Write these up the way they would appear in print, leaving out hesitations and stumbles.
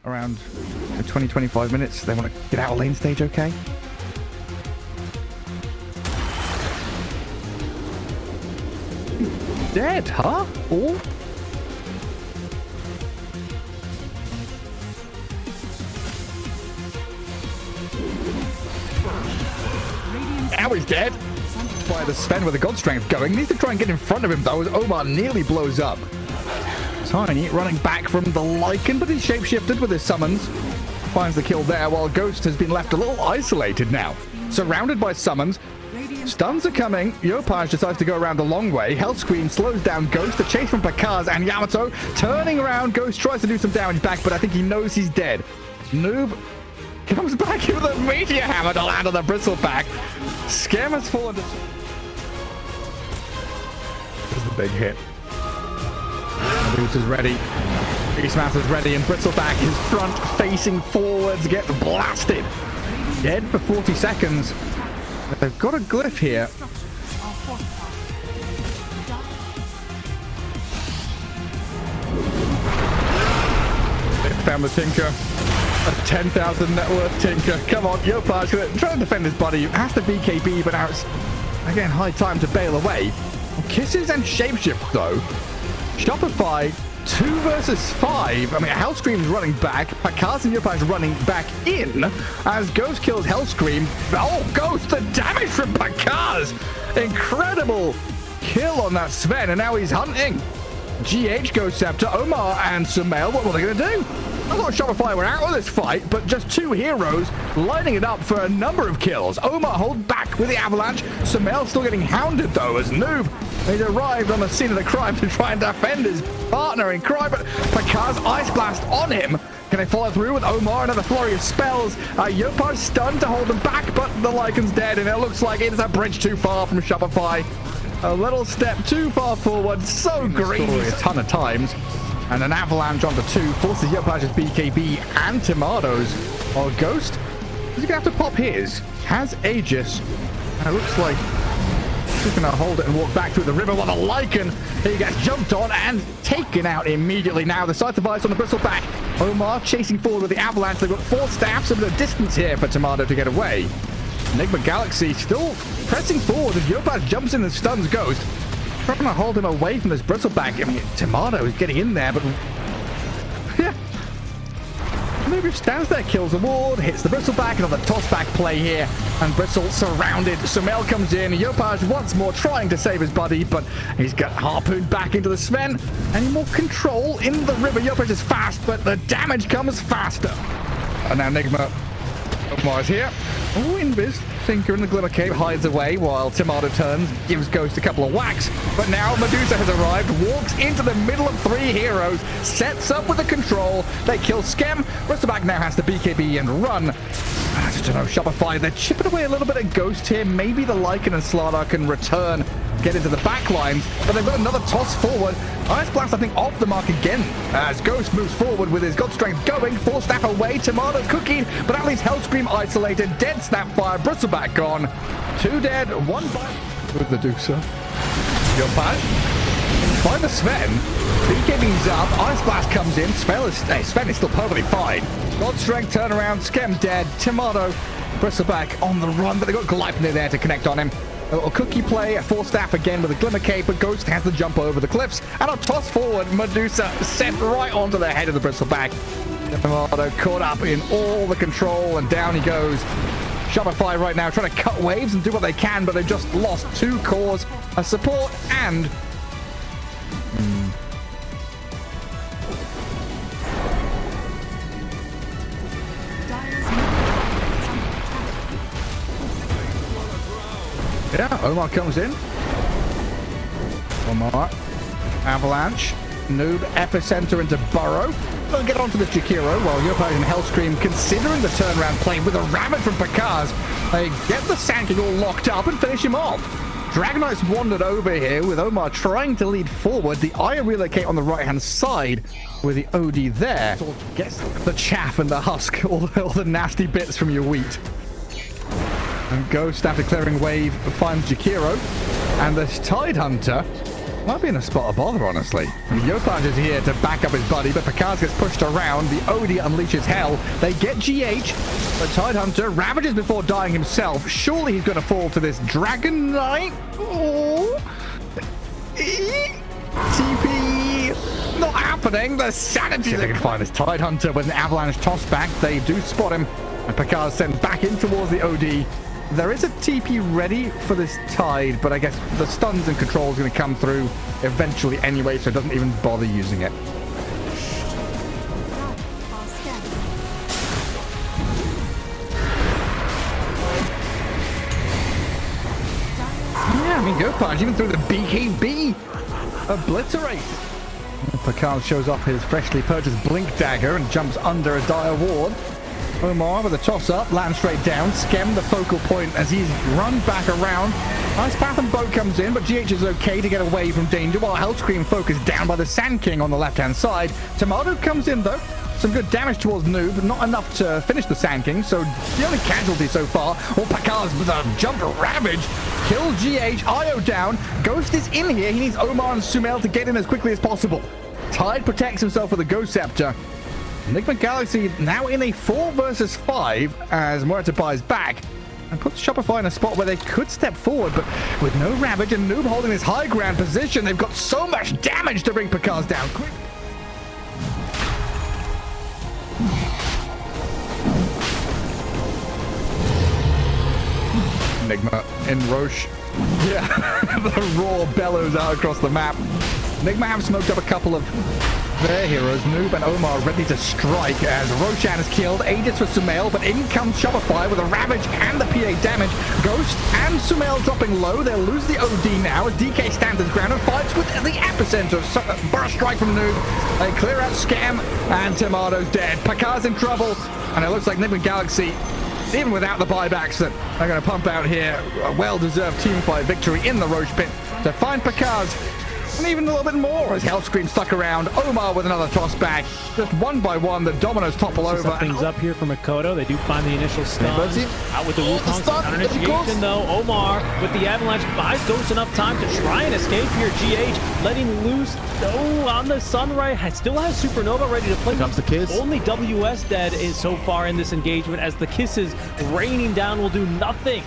around 20-25 minutes. They want to get out of lane stage, okay? Dead, huh? Oh. Now he's dead. By the Sven with the God Strength going. Needs to try and get in front of him though as Omar nearly blows up. Tiny running back from the Lycan, but he's shapeshifted with his summons. Finds the kill there while Ghost has been left a little isolated now. Surrounded by summons. Stuns are coming. Yopaj decides to go around the long way. Hell Scream slows down Ghost. The chase from Pakaz and Yamato. Turning around. Ghost tries to do some damage back, but I think he knows he's dead. Noob comes back with a Meteor Hammer to land on the Bristleback. Scam has fallen to... This is the big hit. Medusa's ready. Beastmaster's ready, and Bristleback is front facing forwards, gets blasted. Dead for 40 seconds. They've got a glyph here. They found the Tinker. A 10,000 net worth Tinker. Come on, Yopaj trying to defend his buddy. Has to BKB, but now it's again high time to bail away. Kisses and Shapeshift though. Shopify 2 versus 5. I mean, Hellscream's running back. Pakaz and Yopaj running back in as Ghost kills Hellscream. Oh, Ghost, the damage from Pakaz. Incredible kill on that Sven, and now he's hunting. GH goes Scepter, Omar and SumaiL. What were they going to do? I thought Shopify were out of this fight, but just 2 heroes lining it up for a number of kills. Omar holds back with the Avalanche. SumaiL still getting hounded, though, as Noob has arrived on the scene of the crime to try and defend his partner in crime. But Pakaz Ice Blast on him. Can they follow through with Omar? Another flurry of spells. Yopaj stunned to hold them back, but the Lycan's dead, and it looks like it's a bridge too far from Shopify. A little step too far forward. So greedy a ton of times. And an avalanche onto 2 forces Yopaj's BKB and Tomatoes. Or Ghost, is he going to have to pop his? Has Aegis. And it looks like he's going to hold it and walk back through the river while the Lycan, he gets jumped on and taken out immediately. Now the Scythe device on the Bristleback. Omar chasing forward with the avalanche. They've got 4 staffs of the distance here for Tomato to get away. Enigma Galaxy still pressing forward as Yopaj jumps in and stuns Ghost. Trying to hold him away from this Bristleback. I mean, Tomato is getting in there, but yeah. Maybe stands there, kills the ward, hits the Bristleback. Another tossback play here, and Bristle surrounded. SumaiL comes in. Yopaj once more trying to save his buddy, but he's got harpooned back into the Sven. Any more control in the river? Yopaj is fast, but the damage comes faster. And now NIGMA. Omar's here. Oh, Invis. Tinker in the Glimmer Cape hides away while Tomato turns, gives Ghost a couple of whacks. But now Medusa has arrived, walks into the middle of 3 heroes, sets up with the control. They kill Skem. Bristleback now has to BKB and run. I don't know, Shopify, they're chipping away a little bit of Ghost here. Maybe the Lycan and Sillard can return, get into the back lines, but they've got another toss forward. Ice Blast, I think, off the mark again as Ghost moves forward with his God Strength going. 4 staff away, Tomato cooking, but at least Hellscream isolated. Dead Snapfire, Bristleback gone. 2 dead, 1 bite with the Medusa. Yopaj. Find the Sven. BKB's up. Ice Blast comes in. Sven is still perfectly fine. God Strength turnaround. Skem dead. Tomato. Bristleback on the run, but they've got Gleipnir there to connect on him. A little cookie play, a 4 staff again with a Glimmer Cape, but Ghost has to jump over the cliffs. And a toss forward. Medusa sent right onto the head of the Bristleback. Tomato caught up in all the control, and down he goes. Shopify right now trying to cut waves and do what they can, but they've just lost 2 cores, a support, and yeah, Omar comes in. Omar, Avalanche, Noob, Epicenter into Burrow. They'll get onto this Jakiro while Yopaj and Hellscream considering the turnaround play with a Ravage from Pakaz. They get the Sand King all locked up and finish him off. Dragonite's wandered over here with Omar trying to lead forward. The Aya relocate on the right-hand side with the OD there. Gets the chaff and the husk, all the nasty bits from your wheat. And Ghost, after clearing wave, finds Jakiro. And this Tidehunter Might be in a spot of bother, honestly. Johannes is here to back up his buddy, but Picard gets pushed around. The OD unleashes hell. They get GH. The Tidehunter ravages before dying himself. Surely he's going to fall to this Dragon Knight. Oh. TP. Not happening. The sanity. They can find this Tidehunter with an avalanche toss back. They do spot him. And Picard's sent back in towards the OD. There is a TP ready for this Tide, but I guess the stuns and controls are going to come through eventually anyway, so it doesn't even bother using it. Yeah, I mean, Johannes even through the BKB. Obliterate. Picard shows off his freshly purchased Blink Dagger and jumps under a dire ward. Omar with a toss-up, lands straight down, skem the focal point as he's run back around. Ice Path and Boat comes in, but GH is okay to get away from danger, while Hellscream focused down by the Sand King on the left-hand side. Tomato comes in, though. Some good damage towards Noob, but not enough to finish the Sand King, so the only casualty so far. Picard's with a jump ravage. Kills GH, Io down. Ghost is in here. He needs Omar and SumaiL to get in as quickly as possible. Tide protects himself with a Ghost Scepter. Enigma Galaxy now in a 4 versus 5 as Metafy is back and puts Shopify in a spot where they could step forward, but with no Ravage and Noob holding this high ground position, they've got so much damage to bring Picard down quick. Enigma in Rosh. Yeah, the roar bellows out across the map. Enigma have smoked up a couple of their heroes. Noob and Omar ready to strike as Roshan is killed. Aegis for SumaiL, but in comes Shopify with a Ravage and the PA damage. Ghost and SumaiL dropping low. They'll lose the OD now as DK stands his ground and fights with the epicenter. Burst strike from Noob. They clear out Scam and Tomato's dead. Picard's in trouble, and it looks like Enigma Galaxy, even without the buybacks that are going to pump out here, a well-deserved teamfight victory in the Rosh pit to find Picard's. And even a little bit more as Hellscream stuck around. Omar with another toss back. Just one by one, the dominoes topple over. Set things up here for Makoto. They do find the initial stun. Out with the Wukong's counter-initiation, though. Omar with the avalanche buys Ghost enough time to try and escape here. GH letting loose. Oh, on the Sunrise. Still has Supernova ready to play. Here comes the kiss. Only WS dead is so far in this engagement as the kisses raining down will do nothing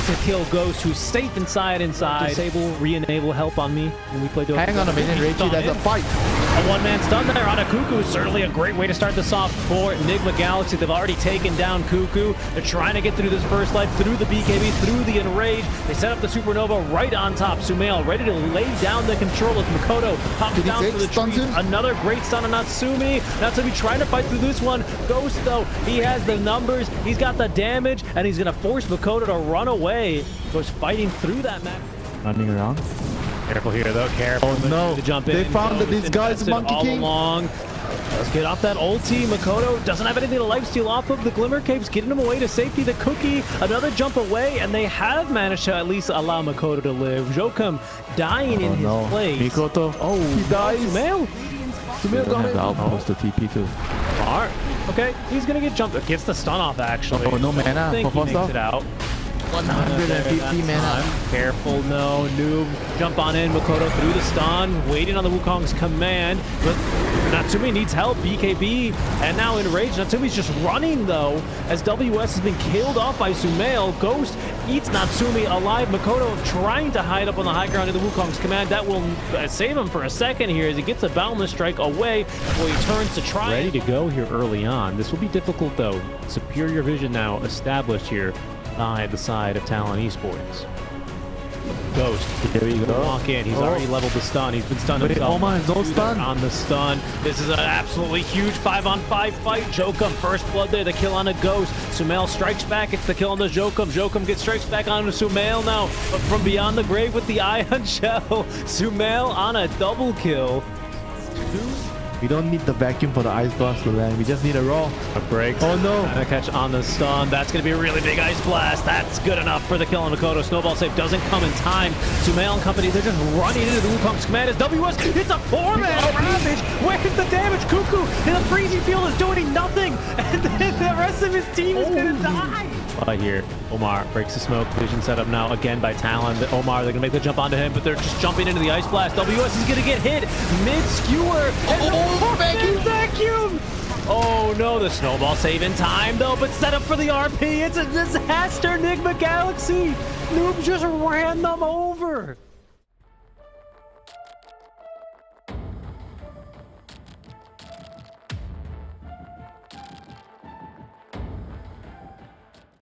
to kill Ghost, who's safe inside. Disable, re-enable help on me when we play. Hang on a minute, Richie, there's a fight. A one-man stun there on a Cuckoo is certainly a great way to start this off for Enigma Galaxy. They've already taken down Cuckoo. They're trying to get through this first life, through the BKB, through the Enrage. They set up the Supernova right on top. SumaiL ready to lay down the control as Makoto pops down for the tree. Another great stun on Natsumi. Natsumi trying to fight through this one. Ghost, though, he has the numbers, he's got the damage, and he's going to force Makoto to run away. Goes fighting through that map. Running around. Careful here, though. Careful. Oh, no. To jump They in. found that this guy's Monkey all King. Along. Let's get off that ulti. Makoto doesn't have anything to lifesteal off of. The Glimmer Capes getting him away to safety. The Cookie, another jump away, and they have managed to at least allow Makoto to live. Jokum dying in his place. Mikoto. Oh, he dies. SumaiL. SumaiL got the outpost to TP too. Smart. Okay, he's gonna get jumped. Gets the stun off, actually. Oh, no mana. I think he makes it out. 150 mana. Careful, no. Noob, jump on in. Makoto through the stun, waiting on the Wukong's command. But Natsumi needs help. BKB, and now Enrage. Natsumi's just running, though, as WS has been killed off by SumaiL. Ghost eats Natsumi alive. Makoto trying to hide up on the high ground of the Wukong's command. That will save him for a second here as he gets a Boundless Strike away before he turns to try. Ready to go here early on. This will be difficult, though. Superior vision now established here by the side of Talon Esports. Ghost. Here we go. Walk in. He's already leveled the stun. He's been stunned himself. Oh my, no stun. On the stun. This is an absolutely huge 5-on-5 fight. Jokum, first blood there. The kill on a Ghost. SumaiL strikes back. It's the kill on the Jokum. Jokum gets strikes back onto SumaiL now. But from beyond the grave with the Ion Shell. SumaiL on a double kill. We don't need the vacuum for the Ice Blast to land. We just need a roll. A break. Oh no. And a catch on the stun. That's going to be a really big Ice Blast. That's good enough for the kill on Makoto. Snowball save doesn't come in time. SumaiL and company, they're just running into the Wukong's command as WS. It's a 4-man Ravage. Where's the damage? Cuckoo in the freezing field is doing nothing. And then the rest of his team is going to die. Here, Omar breaks the smoke. Vision set up now again by Talon. Omar, they're gonna make the jump onto him, but they're just jumping into the ice blast. WS is gonna get hit mid-skewer. Vacuum! Oh no, the snowball save in time though, but set up for the RP. It's a disaster, NIGMA Galaxy. Noob just ran them over.